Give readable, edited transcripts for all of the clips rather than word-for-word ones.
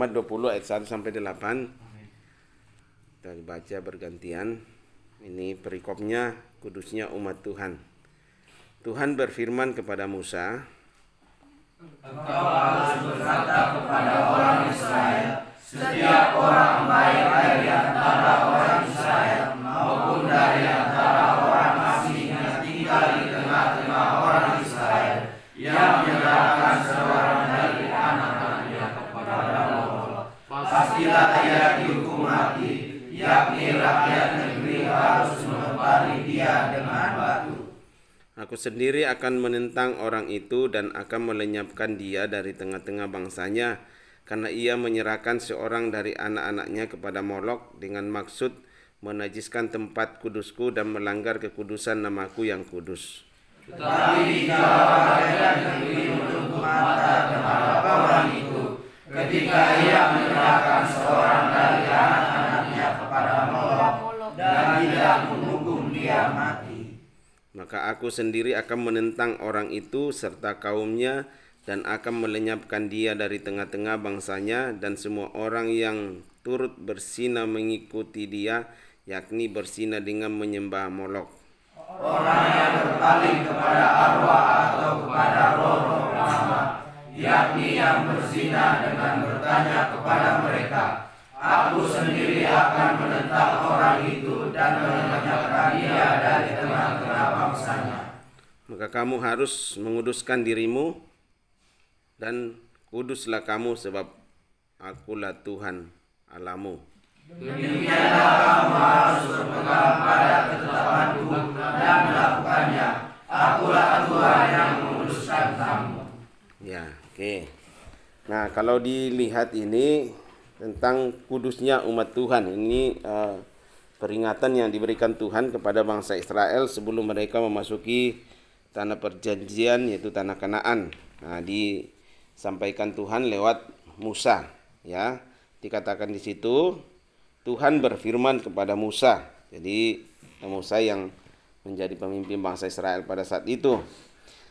Muhammad 20 ayat 1 sampai 8. Kita baca bergantian. Ini perikopnya kudusnya umat Tuhan. Tuhan berfirman kepada Musa, engkau harus berkata kepada orang Israel, setiap orang baik dari antara orang Israel maupun dari antara orang asing yang tinggal di tengah-tengah orang Israel, yang menyerahkan seorang dari anak-anaknya kepada Molok, pastilah ia dihukum mati, yakni rakyat negeri harus melempari dia dengan batu. Aku sendiri akan menentang orang itu dan akan melenyapkan dia dari tengah-tengah bangsanya, karena ia menyerahkan seorang dari anak-anaknya kepada Molok dengan maksud menajiskan tempat kudusku dan melanggar kekudusan namaku yang kudus. Tetapi jika rakyat negeri menutup mata terhadap orang itu, ketika ia menyerahkan seorang dari anak-anaknya kepada Molok dan tidak menghukum dia mati, maka aku sendiri akan menentang orang itu serta kaumnya dan akan melenyapkan dia dari tengah-tengah bangsanya dan semua orang yang turut berzina mengikuti dia, yakni berzina dengan menyembah Molok. orang yang berpaling kepada arwah atau kepada roh-roh lama, yakni yang berzina dengan bertanya kepada mereka, aku sendiri akan menentang orang itu dan melenyapkan dia dari tengah-tengah bangsanya. Maka kamu harus menguduskan dirimu dan kuduslah kamu sebab akulah Tuhan Allahmu. Demikianlah kamu harus berpegang pada ketetapanku dan melakukannya. Akulah Tuhan yang menguduskan kamu. Ya, oke. Nah, kalau dilihat ini tentang kudusnya umat Tuhan, ini peringatan yang diberikan Tuhan kepada bangsa Israel sebelum mereka memasuki tanah perjanjian, yaitu tanah Kanaan. Nah, disampaikan Tuhan lewat Musa, ya. Dikatakan di situ Tuhan berfirman kepada Musa. Jadi Musa yang menjadi pemimpin bangsa Israel pada saat itu.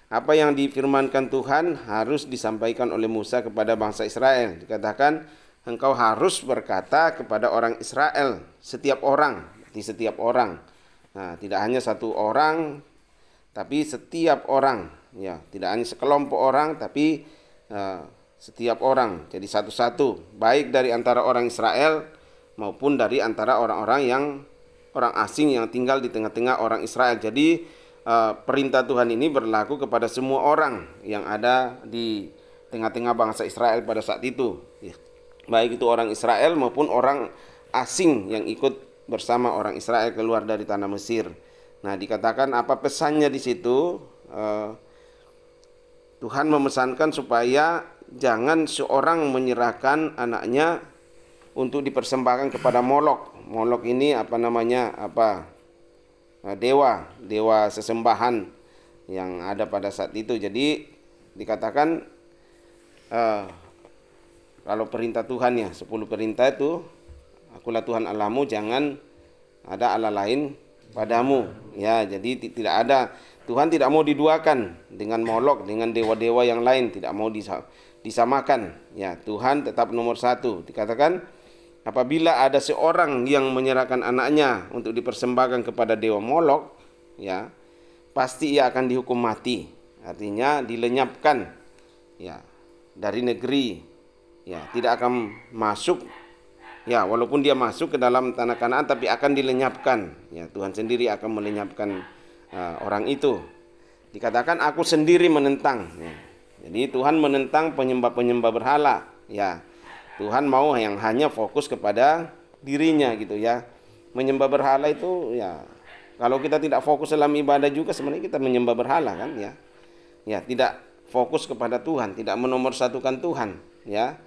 Apa yang difirmankan Tuhan harus disampaikan oleh Musa kepada bangsa Israel. Dikatakan, engkau harus berkata kepada orang Israel, setiap orang, di setiap orang. Nah, tidak hanya satu orang, tapi setiap orang. Ya, tidak hanya sekelompok orang, tapi setiap orang. Jadi satu-satu, baik dari antara orang Israel maupun dari antara orang asing yang tinggal di tengah-tengah orang Israel. Jadi perintah Tuhan ini berlaku kepada semua orang yang ada di tengah-tengah bangsa Israel pada saat itu, ya. Baik itu orang Israel maupun orang asing yang ikut bersama orang Israel keluar dari tanah Mesir. Nah, dikatakan apa pesannya di situ? Tuhan memesankan supaya jangan seorang menyerahkan anaknya untuk dipersembahkan kepada Molok. Molok ini dewa sesembahan yang ada pada saat itu. Jadi dikatakan kalau perintah Tuhan ya, 10 perintah itu, akulah Tuhan Allahmu, jangan ada Allah lain padamu. Ya, jadi tidak ada, Tuhan tidak mau diduakan dengan Molok, dengan dewa-dewa yang lain, tidak mau disamakan. Ya, Tuhan tetap nomor satu. Dikatakan apabila ada seorang yang menyerahkan anaknya untuk dipersembahkan kepada dewa Molok, ya, pasti ia akan dihukum mati. Artinya dilenyapkan, ya, dari negeri. Ya, tidak akan masuk. Ya, walaupun dia masuk ke dalam tanah Kanaan, tapi akan dilenyapkan. Ya, Tuhan sendiri akan melenyapkan orang itu. Dikatakan aku sendiri menentang. Ya. Jadi Tuhan menentang penyembah-penyembah berhala. Ya, Tuhan mau yang hanya fokus kepada dirinya gitu ya. Menyembah berhala itu ya, kalau kita tidak fokus dalam ibadah juga sebenarnya kita menyembah berhala kan ya. Ya, tidak fokus kepada Tuhan, tidak menomorsatukan Tuhan, ya.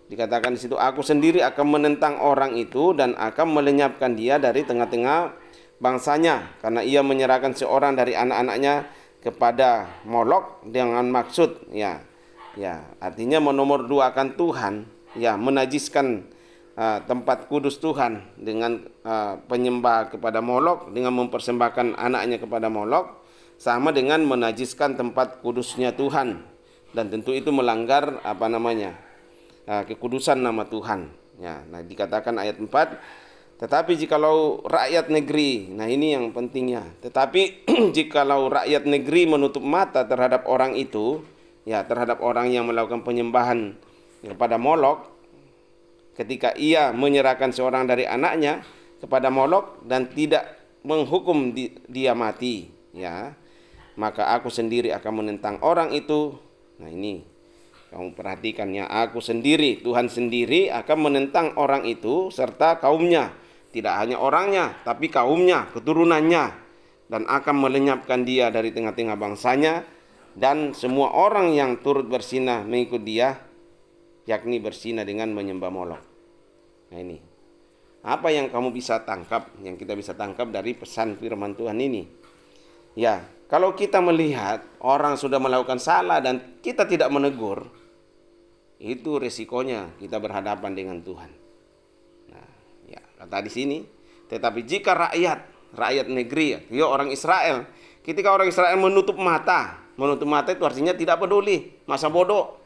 Dikatakan di situ, aku sendiri akan menentang orang itu dan akan melenyapkan dia dari tengah-tengah bangsanya, karena ia menyerahkan seorang dari anak-anaknya kepada Molok dengan maksud artinya menomorduakan Tuhan, ya, menajiskan tempat kudus Tuhan dengan penyembah kepada Molok, dengan mempersembahkan anaknya kepada Molok, sama dengan menajiskan tempat kudusnya Tuhan. Dan tentu itu melanggar kekudusan nama Tuhan. Ya, nah dikatakan ayat 4, tetapi jikalau rakyat negeri, nah ini yang pentingnya. Tetapi jikalau rakyat negeri menutup mata terhadap orang itu, ya terhadap orang yang melakukan penyembahan kepada Molok, ketika ia menyerahkan seorang dari anaknya kepada Molok dan tidak menghukum dia mati, ya, maka aku sendiri akan menentang orang itu. Nah ini kamu perhatikan ya, aku sendiri, Tuhan sendiri akan menentang orang itu serta kaumnya. Tidak hanya orangnya, tapi kaumnya, keturunannya. Dan akan melenyapkan dia dari tengah-tengah bangsanya. Dan semua orang yang turut bersinah mengikut dia, yakni bersinah dengan menyembah Molok. Nah ini, apa yang kamu bisa tangkap, yang kita bisa tangkap dari pesan firman Tuhan ini? Ya, kalau kita melihat orang sudah melakukan salah dan kita tidak menegur, itu resikonya kita berhadapan dengan Tuhan. Nah, ya kata di sini, tetapi jika rakyat negeri, ya orang Israel, ketika orang Israel menutup mata itu artinya tidak peduli, masa bodoh.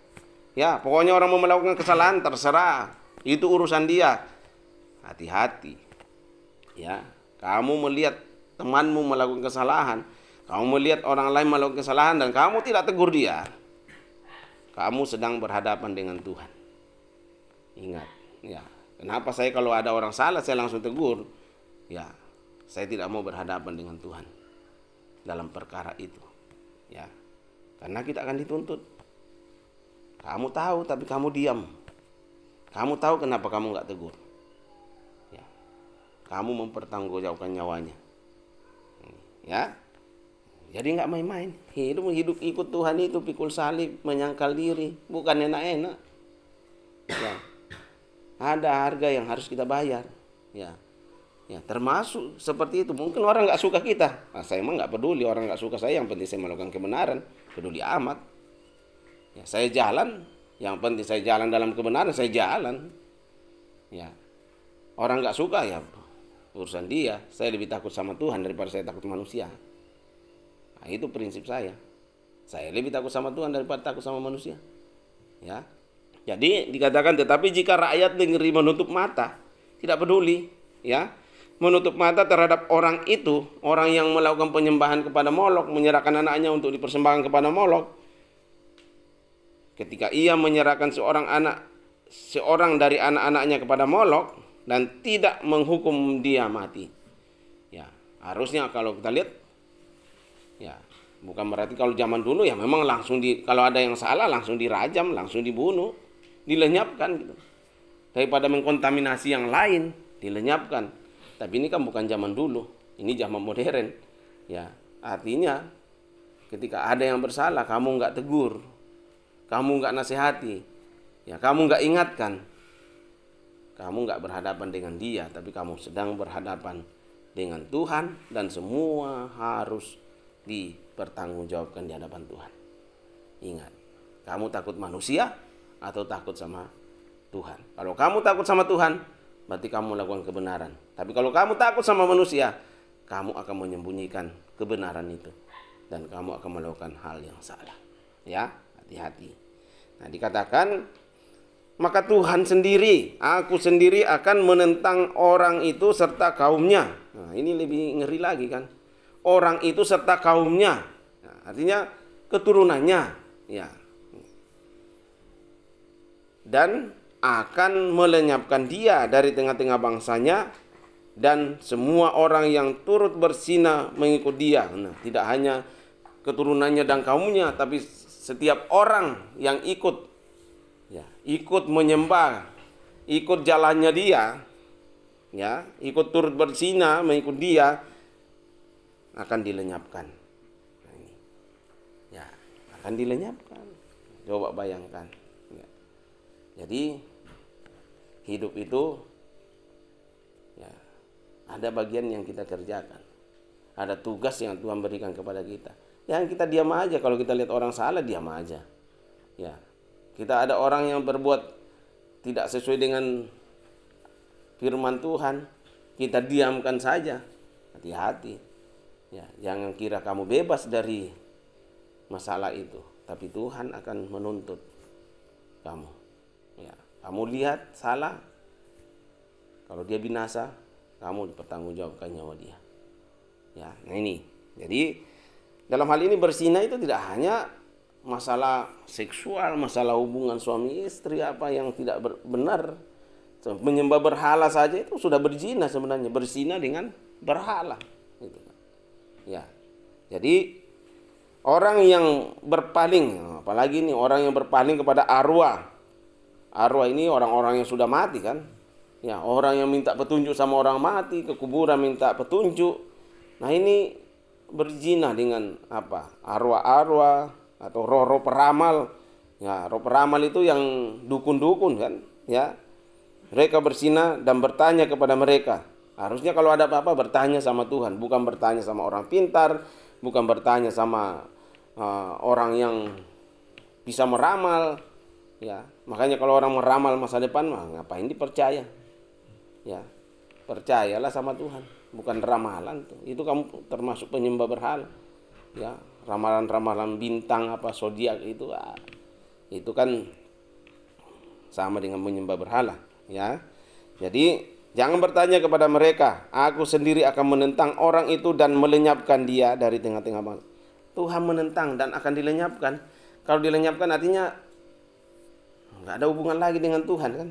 Ya, pokoknya orang mau melakukan kesalahan terserah, itu urusan dia. Hati-hati. Ya, kamu melihat temanmu melakukan kesalahan, kamu melihat orang lain melakukan kesalahan dan kamu tidak tegur dia, kamu sedang berhadapan dengan Tuhan. Ingat, ya. Kenapa saya kalau ada orang salah saya langsung tegur? Ya, saya tidak mau berhadapan dengan Tuhan dalam perkara itu. Ya, karena kita akan dituntut. Kamu tahu tapi kamu diam. Kamu tahu kenapa kamu nggak tegur? Ya, kamu mempertanggungjawabkan nyawanya. Ya. Jadi nggak main-main. Hidup ikut Tuhan itu pikul salib, menyangkal diri, bukan enak-enak. Ya. Ada harga yang harus kita bayar. Ya. Ya, termasuk seperti itu. Mungkin orang nggak suka kita. Nah, saya emang nggak peduli orang nggak suka saya. Yang penting saya melakukan kebenaran. Peduli amat. Ya, saya jalan. Yang penting saya jalan dalam kebenaran. Saya jalan. Ya. Orang nggak suka ya urusan dia. Saya lebih takut sama Tuhan daripada saya takut manusia. Nah, itu prinsip saya. Saya lebih takut sama Tuhan daripada takut sama manusia. Ya. Jadi dikatakan tetapi jika rakyat negeri menutup mata, tidak peduli, ya, menutup mata terhadap orang itu, orang yang melakukan penyembahan kepada Molok, menyerahkan anaknya untuk dipersembahkan kepada Molok. Ketika ia menyerahkan seorang dari anak-anaknya kepada Molok dan tidak menghukum dia mati. Ya, harusnya kalau kita lihat, ya, bukan berarti kalau zaman dulu ya memang langsung kalau ada yang salah langsung dirajam, langsung dibunuh, dilenyapkan gitu. Daripada mengkontaminasi yang lain, dilenyapkan. Tapi ini kan bukan zaman dulu, ini zaman modern. Ya, artinya ketika ada yang bersalah, kamu nggak tegur, kamu nggak nasihati, ya kamu nggak ingatkan, kamu nggak berhadapan dengan dia, tapi kamu sedang berhadapan dengan Tuhan dan semua harus dipertanggungjawabkan di hadapan Tuhan. Ingat, kamu takut manusia atau takut sama Tuhan? Kalau kamu takut sama Tuhan, berarti kamu melakukan kebenaran. Tapi kalau kamu takut sama manusia, kamu akan menyembunyikan kebenaran itu dan kamu akan melakukan hal yang salah. Ya, hati-hati. Nah, dikatakan maka Tuhan sendiri, aku sendiri akan menentang orang itu serta kaumnya. Nah, ini lebih ngeri lagi kan. Orang itu serta kaumnya, nah, artinya keturunannya, ya, dan akan melenyapkan dia dari tengah-tengah bangsanya dan semua orang yang turut bersinah mengikut dia. Nah, tidak hanya keturunannya dan kaumnya, tapi setiap orang yang ikut, ya, ikut menyembah, ikut jalannya dia, ya, ikut turut bersinah mengikut dia, akan dilenyapkan. Nah, ini, ya, akan dilenyapkan. Coba bayangkan. Ya. Jadi hidup itu, ya, ada bagian yang kita kerjakan, ada tugas yang Tuhan berikan kepada kita. Yang kita diam aja kalau kita lihat orang salah, diam aja. Ya, kita ada orang yang berbuat tidak sesuai dengan firman Tuhan, kita diamkan saja. Hati-hati. Ya, jangan kira kamu bebas dari masalah itu, tapi Tuhan akan menuntut kamu. Ya, Kamu lihat salah, kalau dia binasa, kamu dipertanggungjawabkan nyawa dia. Ya, nah ini. Jadi dalam hal ini berzina itu tidak hanya masalah seksual, masalah hubungan suami istri apa yang tidak benar. Menyembah berhala saja itu sudah berzina sebenarnya, berzina dengan berhala. Gitu. Ya, jadi orang yang berpaling, apalagi nih orang yang berpaling kepada arwah. Arwah ini orang-orang yang sudah mati kan. Ya, orang yang minta petunjuk sama orang mati, ke kuburan minta petunjuk. Nah, ini berzina dengan apa? Arwah-arwah atau roh-roh peramal. Ya, roh peramal itu yang dukun-dukun kan, ya. Mereka berzina dan bertanya kepada mereka. Harusnya kalau ada apa-apa bertanya sama Tuhan, bukan bertanya sama orang pintar, bukan bertanya sama orang yang bisa meramal. Ya, makanya kalau orang meramal masa depan mah ngapain dipercaya? Ya, percayalah sama Tuhan, bukan ramalan tuh. Itu kamu termasuk penyembah berhala. Ya, ramalan-ramalan bintang apa zodiak itu kan sama dengan menyembah berhala, ya. Jadi jangan bertanya kepada mereka, aku sendiri akan menentang orang itu dan melenyapkan dia dari tengah-tengah bangsa. Tuhan menentang dan akan dilenyapkan. Kalau dilenyapkan artinya nggak ada hubungan lagi dengan Tuhan kan,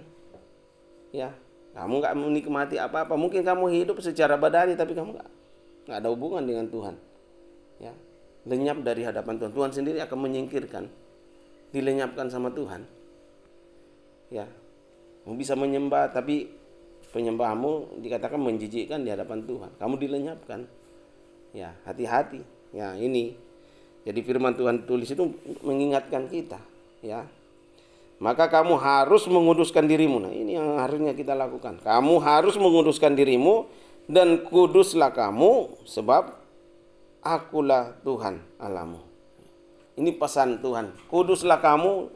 ya. Kamu nggak menikmati apa-apa. Mungkin kamu hidup secara badani tapi kamu nggak ada hubungan dengan Tuhan, ya. Lenyap dari hadapan Tuhan. Tuhan sendiri akan menyingkirkan, dilenyapkan sama Tuhan, ya. Kamu bisa menyembah tapi penyembahmu dikatakan menjijikkan di hadapan Tuhan. Kamu dilenyapkan, ya. Hati-hati, ya. Ini jadi firman Tuhan tulis itu mengingatkan kita, ya. Maka kamu harus menguduskan dirimu. Nah, ini yang harusnya kita lakukan. Kamu harus menguduskan dirimu dan kuduslah kamu sebab akulah Tuhan Allahmu. Ini pesan Tuhan. Kuduslah kamu.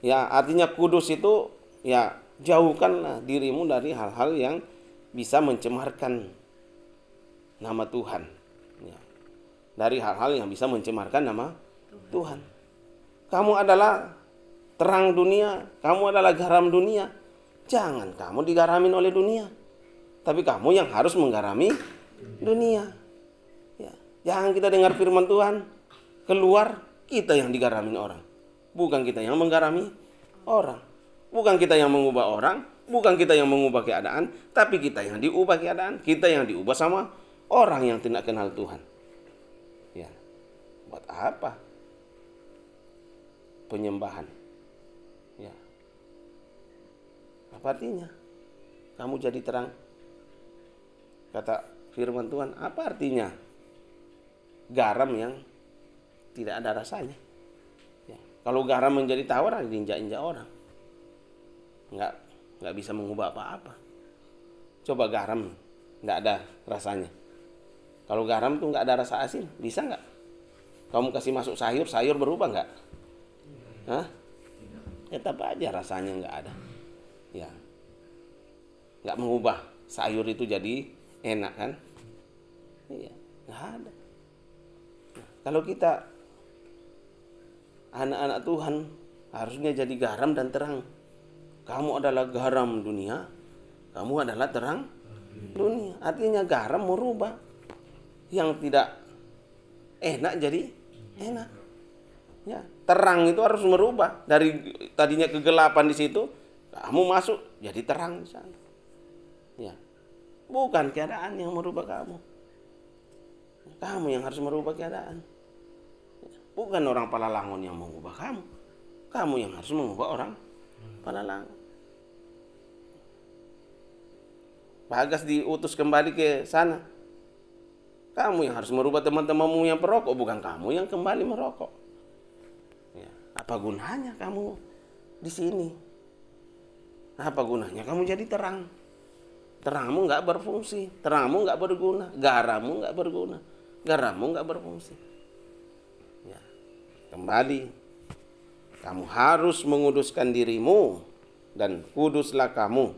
Ya, artinya kudus itu ya jauhkanlah dirimu dari hal-hal yang bisa mencemarkan nama Tuhan. Ya. Dari hal-hal yang bisa mencemarkan nama Tuhan. Kamu adalah terang dunia, kamu adalah garam dunia. Jangan kamu digaramin oleh dunia, tapi kamu yang harus menggarami dunia. Ya. Jangan kita dengar firman Tuhan, keluar kita yang digaramin orang, bukan kita yang menggarami orang. Bukan kita yang mengubah orang, bukan kita yang mengubah keadaan, tapi kita yang diubah keadaan, kita yang diubah sama orang yang tidak kenal Tuhan. Ya. Buat apa penyembahan? Ya. Apa artinya? Kamu jadi terang. Kata firman Tuhan, apa artinya? Garam yang tidak ada rasanya. Ya. Kalau garam menjadi tawar, diinjak-injak orang. Nggak bisa mengubah apa-apa. Coba garam nggak ada rasanya. Kalau garam tuh nggak ada rasa asin, bisa nggak? Kamu kasih masuk sayur, sayur berubah nggak? Hah? Tetap aja rasanya nggak ada. Ya, nggak mengubah sayur itu jadi enak kan? Iya, nggak ada. Nah, kalau kita anak-anak Tuhan harusnya jadi garam dan terang. Kamu adalah garam dunia, kamu adalah terang dunia. Artinya garam merubah yang tidak enak jadi enak. Ya, terang itu harus merubah dari tadinya kegelapan di situ, kamu masuk jadi terang di sana. Ya, bukan keadaan yang merubah kamu. Kamu yang harus merubah keadaan. Bukan orang Palalangon yang mengubah kamu. Kamu yang harus mengubah orang Palalangon. Bagas diutus kembali ke sana. Kamu yang harus merubah teman-temanmu yang perokok, bukan kamu yang kembali merokok. Ya, apa gunanya kamu di sini? Apa gunanya kamu jadi terang? Terangmu nggak berfungsi, terangmu nggak berguna, garammu nggak berguna, garammu nggak berfungsi. Ya, kembali, kamu harus menguduskan dirimu dan kuduslah kamu.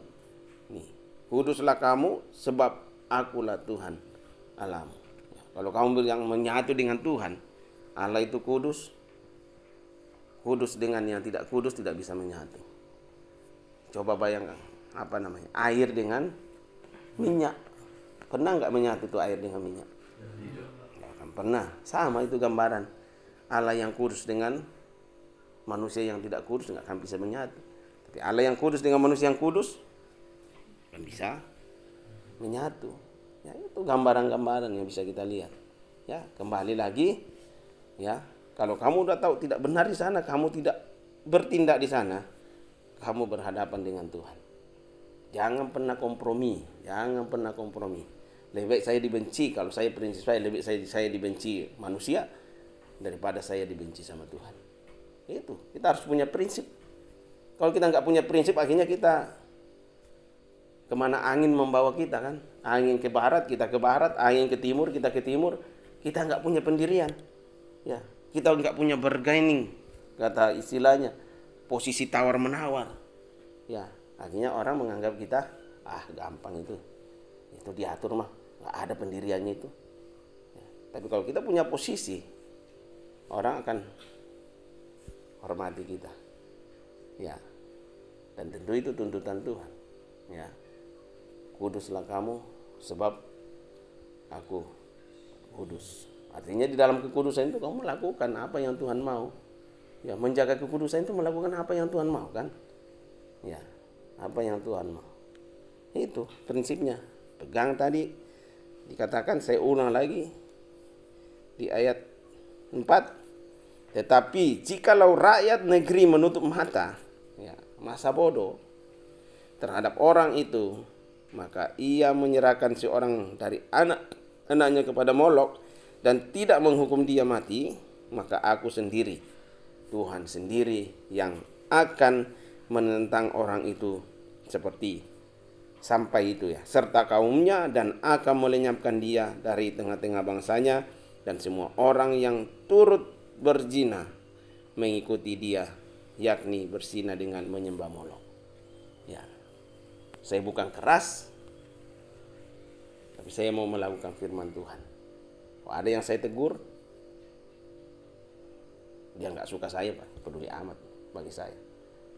Nih, kuduslah kamu sebab akulah Tuhan Allahmu. Ya, kalau kamu yang menyatu dengan Tuhan, Allah itu kudus. Kudus dengan yang tidak kudus tidak bisa menyatu. Coba bayangkan, apa namanya, air dengan minyak. Pernah nggak menyatu tuh air dengan minyak? Nggak akan pernah. Sama itu gambaran. Allah yang kudus dengan manusia yang tidak kudus nggak akan bisa menyatu. Tapi Allah yang kudus dengan manusia yang kudus kan bisa menyatu. Ya, itu gambaran-gambaran yang bisa kita lihat. Ya, kembali lagi, ya, kalau kamu udah tahu tidak benar di sana, kamu tidak bertindak di sana, kamu berhadapan dengan Tuhan. Jangan pernah kompromi, jangan pernah kompromi. Lebih baik saya dibenci, kalau saya prinsip saya, lebih baik saya dibenci manusia daripada saya dibenci sama Tuhan. Itu, kita harus punya prinsip. Kalau kita nggak punya prinsip, akhirnya kita kemana angin membawa kita kan. Angin ke barat, kita ke barat. Angin ke timur, kita ke timur. Kita nggak punya pendirian. Ya, kita nggak punya bargaining, kata istilahnya, posisi tawar-menawar. Ya, akhirnya orang menganggap kita, gampang itu diatur mah, nggak ada pendiriannya itu. Ya, tapi kalau kita punya posisi, orang akan hormati kita. Ya, dan tentu itu tuntutan Tuhan. Ya, kuduslah kamu sebab aku kudus. Artinya di dalam kekudusan itu kamu melakukan apa yang Tuhan mau. Ya, menjaga kekudusan itu melakukan apa yang Tuhan mau kan? Ya, apa yang Tuhan mau. Itu prinsipnya. Pegang tadi, dikatakan, saya ulang lagi di ayat 4. Tetapi jikalau rakyat negeri menutup mata, ya, masa bodoh terhadap orang itu, maka ia menyerahkan seorang dari anak-anaknya kepada Molok dan tidak menghukum dia mati, maka aku sendiri, Tuhan sendiri, yang akan menentang orang itu seperti sampai itu ya, serta kaumnya, dan akan melenyapkan dia dari tengah-tengah bangsanya, dan semua orang yang turut berzina mengikuti dia, yakni berzina dengan menyembah Molok. Ya, saya bukan keras, tapi saya mau melakukan firman Tuhan. Kalau ada yang saya tegur, dia nggak suka saya, Pak, peduli amat bagi saya.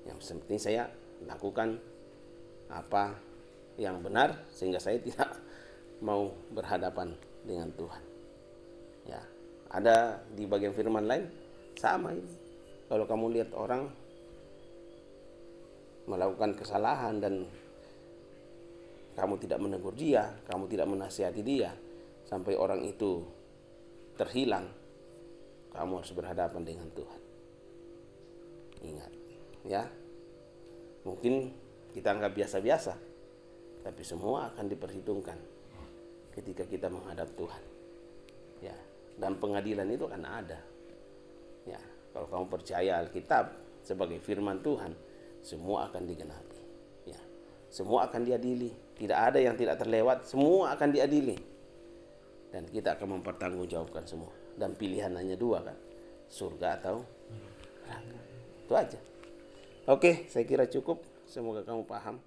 Yang penting saya lakukan apa yang benar, sehingga saya tidak mau berhadapan dengan Tuhan. Ya, ada di bagian firman lain sama ini. Kalau kamu lihat orang melakukan kesalahan dan kamu tidak menegur dia, kamu tidak menasihati dia sampai orang itu terhilang, kamu harus berhadapan dengan Tuhan. Ingat, ya. Mungkin kita anggap biasa-biasa, tapi semua akan diperhitungkan ketika kita menghadap Tuhan. Ya, dan pengadilan itu akan ada. Ya, kalau kamu percaya Alkitab sebagai firman Tuhan, semua akan digenapi. Ya, semua akan diadili. Tidak ada yang tidak terlewat, semua akan diadili. Dan kita akan mempertanggungjawabkan semua. Dan pilihan hanya dua kan, surga atau neraka. Itu aja. Oke, saya kira cukup. Semoga kamu paham.